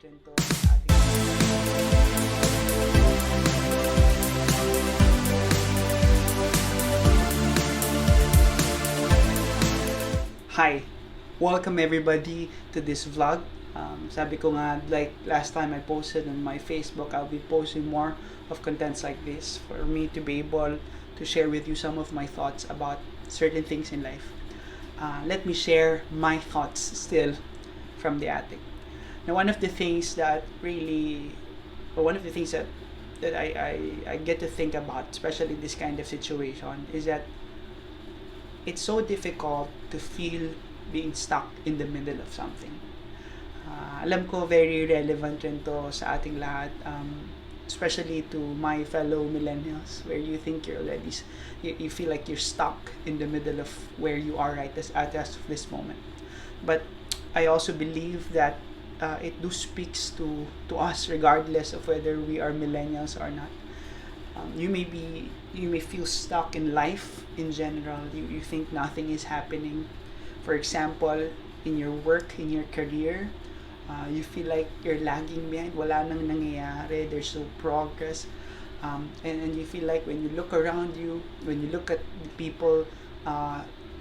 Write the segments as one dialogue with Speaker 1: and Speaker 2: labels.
Speaker 1: rin to sa ating... Hi! Welcome everybody to this vlog. Sabi ko nga, like last time I posted on my Facebook, I'll be posting more of contents like this for me to be able to share with you some of my thoughts about certain things in life. Let me share my thoughts still from the attic. Now, one of the things that I get to think about, especially this kind of situation, is that it's so difficult to feel being stuck in the middle of something. Alam ko very relevant rin to sa ating lahat, especially to my fellow millennials, where you think you're already, you feel like you're stuck in the middle of where you are right at this moment. But I also believe that it do speaks to us regardless of whether we are millennials or not. You may feel stuck in life in general. You think nothing is happening. For example, in your work, in your career, you feel like you're lagging behind. Wala nang nangyayari. There's no progress. And you feel like when you look around you, when you look at the people,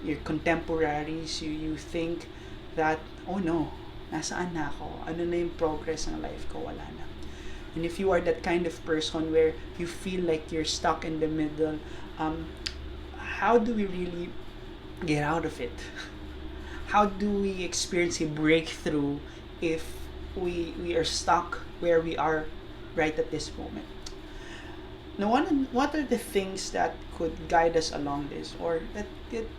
Speaker 1: your contemporaries, you think that, oh no, nasaan na ako? Ano na yung progress ng life ko? Wala na. And if you are that kind of person where you feel like you're stuck in the middle, how do we really get out of it? How do we experience a breakthrough if we are stuck where we are right at this moment? Now, what are the things that could guide us along this, or that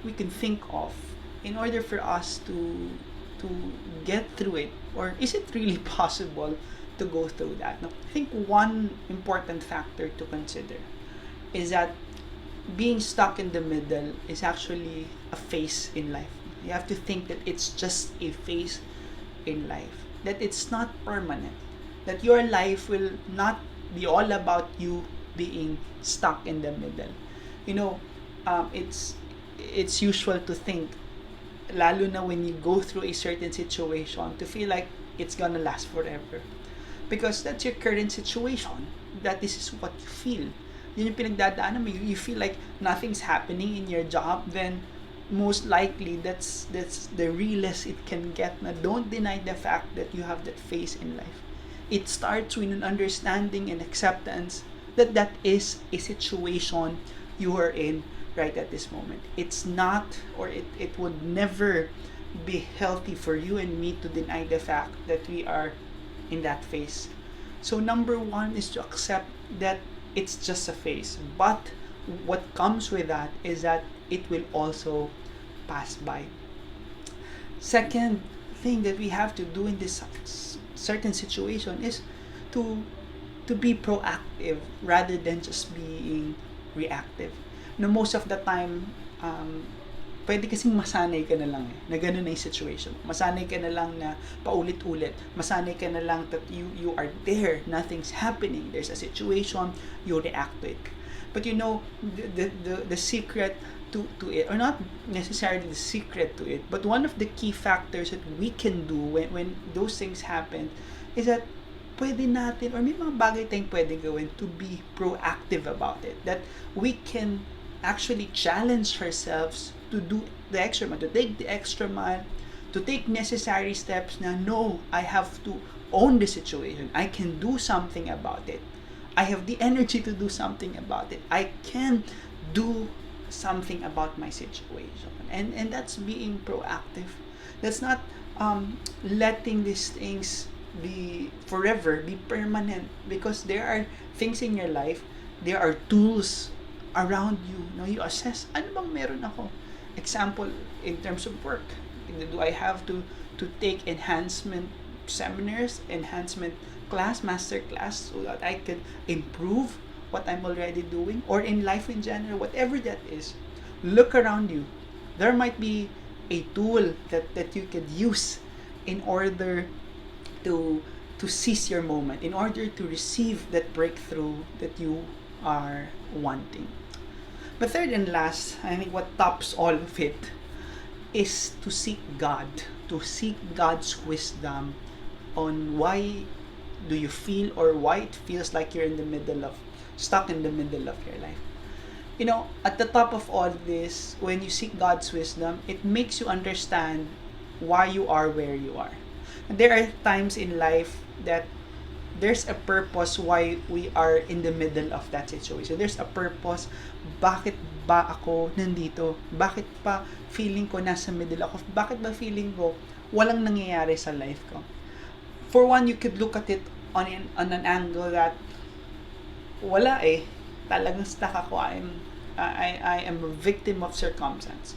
Speaker 1: we can think of in order for us to get through it? Or is it really possible to go through that? Now, I think one important factor to consider is that being stuck in the middle is actually a phase in life. You have to think that it's just a phase in life, that it's not permanent, that your life will not be all about you being stuck in the middle. You know, it's usual to think, lalo na when you go through a certain situation, to feel like it's gonna last forever. Because that's your current situation. That this is what you feel. Yun yung pinagdadaanan mo. You feel like nothing's happening in your job, then most likely that's the realest it can get. Now, don't deny the fact that you have that phase in life. It starts with an understanding and acceptance that that is a situation you are in right at this moment. It's not, or it would never be healthy for you and me to deny the fact that we are in that phase. So number one is to accept that it's just a phase. But what comes with that is that it will also pass by. Second thing that we have to do in this certain situation is to be proactive rather than just being reactive. No, most of the time, pwede kasing masanay ka na lang na ganun na yung situation. Masanay ka na lang na paulit-ulit. Masanay ka na lang that you are there, nothing's happening. There's a situation, you react to it. But you know, the secret to it, or not necessarily the secret to it, but one of the key factors that we can do when those things happen is that pwede natin, or may mga bagay tayong pwede gawin to be proactive about it. That we can actually challenge ourselves to do the extra mile, to take the extra mile, to take necessary steps na, no, I have to own the situation. I can do something about it. I have the energy to do something about it. I can do something about my situation. And that's being proactive. That's not letting these things be forever, be permanent, because there are things in your life, there are tools around you. Now you assess, ano bang meron ako? Example, in terms of work, do I have to take enhancement seminars, enhancement class, master class, so that I can improve what I'm already doing? Or in life in general, whatever that is, look around you. There might be a tool that you could use in order to seize your moment, in order to receive that breakthrough that you are wanting. But third and last, I think what tops all of it is to seek God, to seek God's wisdom on why do you feel, or why it feels like you're in the middle of stuck in the middle of your life. At the top of all this, when you seek God's wisdom, it makes you understand why you are where you are. And there are times in life that there's a purpose why we are in the middle of that situation. There's a purpose. Bakit ba ako nandito? Bakit pa feeling ko nasa middle ako? Bakit ba feeling ko walang nangyayari sa life ko? For one, you could look at it on an angle that wala eh. Talagang stuck ako. I am a victim of circumstance.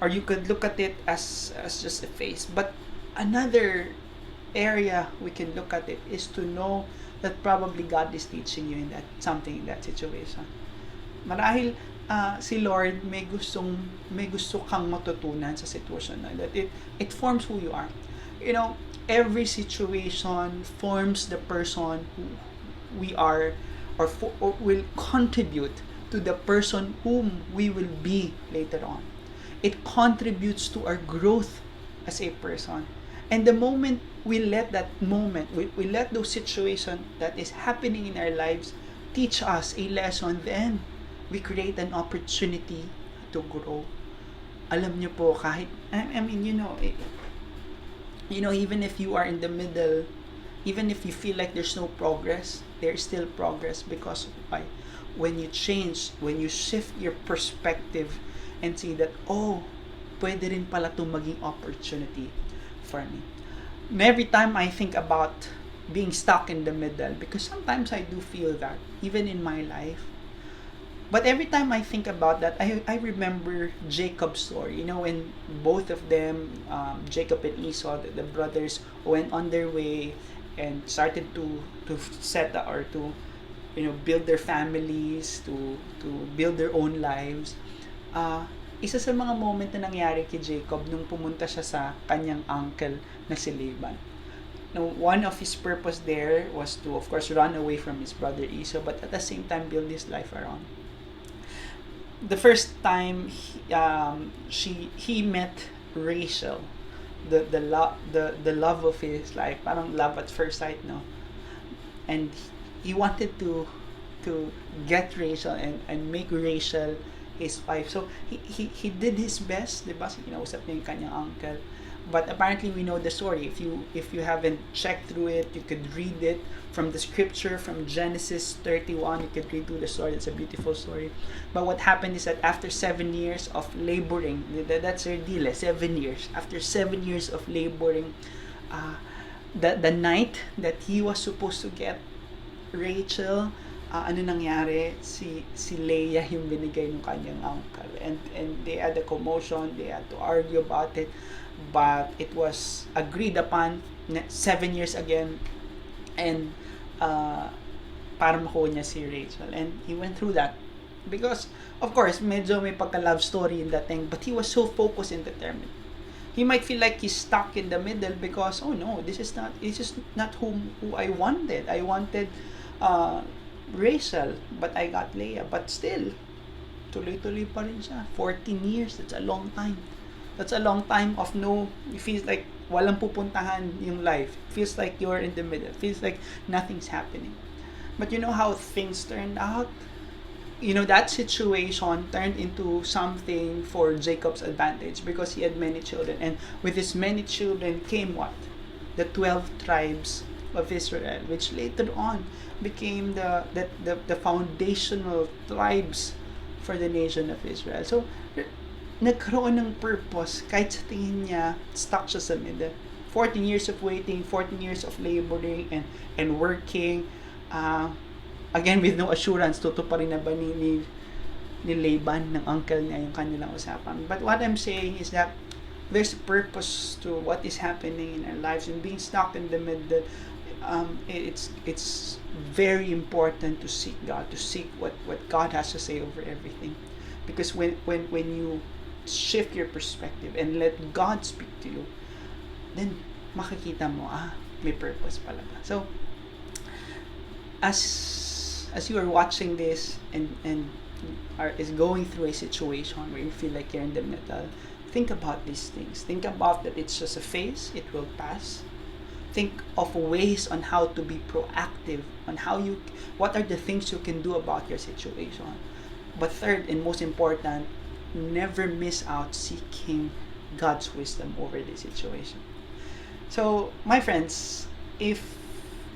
Speaker 1: Or you could look at it as just a phase. But another area we can look at it is to know that probably God is teaching you in that situation. Marahil si Lord may gusto kang matutunan sa sitwasyon na that it forms who you are. Every situation forms the person who we are, or will contribute to the person whom we will be later on. It contributes to our growth as a person. And the moment we let we let those situations that is happening in our lives teach us a lesson, then we create an opportunity to grow. Alam niyo po, kahit, even if you are in the middle, even if you feel like there's no progress, there's still progress. Because why? When you shift your perspective and see that, pwede rin pala itong maging opportunity for me. And every time I think about being stuck in the middle, because sometimes I do feel that, even in my life. But every time I think about that, I remember Jacob's story. When both of them, Jacob and Esau, the brothers, went on their way and started to set or to build their families, to build their own lives. Isa sa mga moment na nangyari kay Jacob nung pumunta siya sa kanyang uncle na si Laban. Now, one of his purpose there was to, of course, run away from his brother Esau, but at the same time build his life around. The first time he met Rachel, the love of his life, parang love at first sight, no? And he wanted to get Rachel and make Rachel his wife. So he did his best, diba? Kinausap niya yung kanyang uncle. But apparently we know the story. If you haven't checked through it, you could read it from the scripture, from Genesis 31. You could read through the story. It's a beautiful story. But what happened is that after 7 years of laboring, that's their deal, 7 years. After 7 years of laboring, the night that he was supposed to get Rachel, ano nangyari, si Leah yung binigay ng kanyang uncle, and they had a commotion, they had to argue about it, but it was agreed upon 7 years again, and para makuha niya si Rachel. And he went through that because of course medyo may pagka love story in that thing, but he was so focused and determined. He might feel like he's stuck in the middle because this is not who I wanted. I wanted Rachel, but I got Leah. But still, tuloy-tuloy pa rin siya. 14 years, that's a long time. That's a long time of it feels like walang pupuntahan yung life. It feels like you're in the middle. It feels like nothing's happening. But you know how things turned out? That situation turned into something for Jacob's advantage because he had many children. And with his many children came what? The 12 tribes of Israel, which later on became the foundational tribes for the nation of Israel. So, nagkaroon ng purpose kahit sa tingin niya stuck siya sa middle. 14 years of waiting, 14 years of laboring and working, again with no assurance, tutuparin na ba ni Laban, ng uncle niya, yung kanilang usapan. But what I'm saying is that there's a purpose to what is happening in our lives, and being stuck in the middle, it's very important to seek God, to seek what God has to say over everything. Because when you shift your perspective and let God speak to you, then makikita mo, may purpose pala ba. So, as you are watching this and is going through a situation where you feel like you're in the middle, think about these things. Think about that it's just a phase, it will pass. think of ways on how to be proactive, on what are the things you can do about your situation. But third and most important, never miss out seeking God's wisdom over the situation. So, my friends, if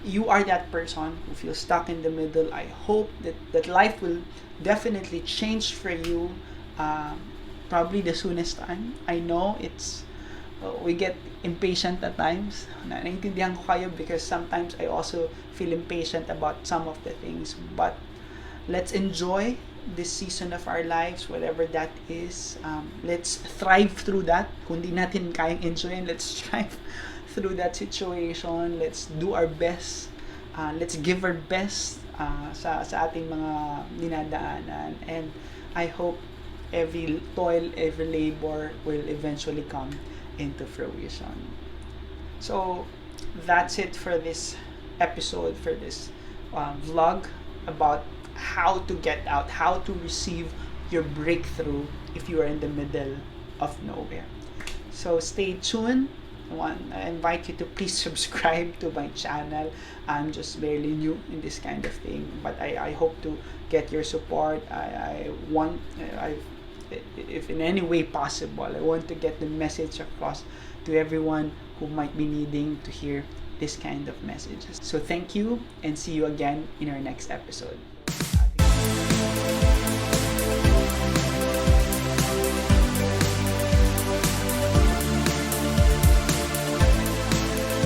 Speaker 1: you are that person who feels stuck in the middle, I hope that life will definitely change for you, um, probably the soonest time. I know we get impatient at times. Naiintindihan ko kayo because sometimes I also feel impatient about some of the things. But let's enjoy this season of our lives, whatever that is. Let's thrive through that. Kung di natin kayang enjoyin, let's strive through that situation. Let's do our best. Let's give our best sa ating mga dinadaanan. And I hope every toil, every labor will eventually come into fruition. So that's it for this episode, for this vlog about how to get out, how to receive your breakthrough if you are in the middle of nowhere. So stay tuned. I invite you to please subscribe to my channel. I'm just barely new in this kind of thing, but I hope to get your support. If in any way possible, I want to get the message across to everyone who might be needing to hear this kind of messages. So thank you, and see you again in our next episode.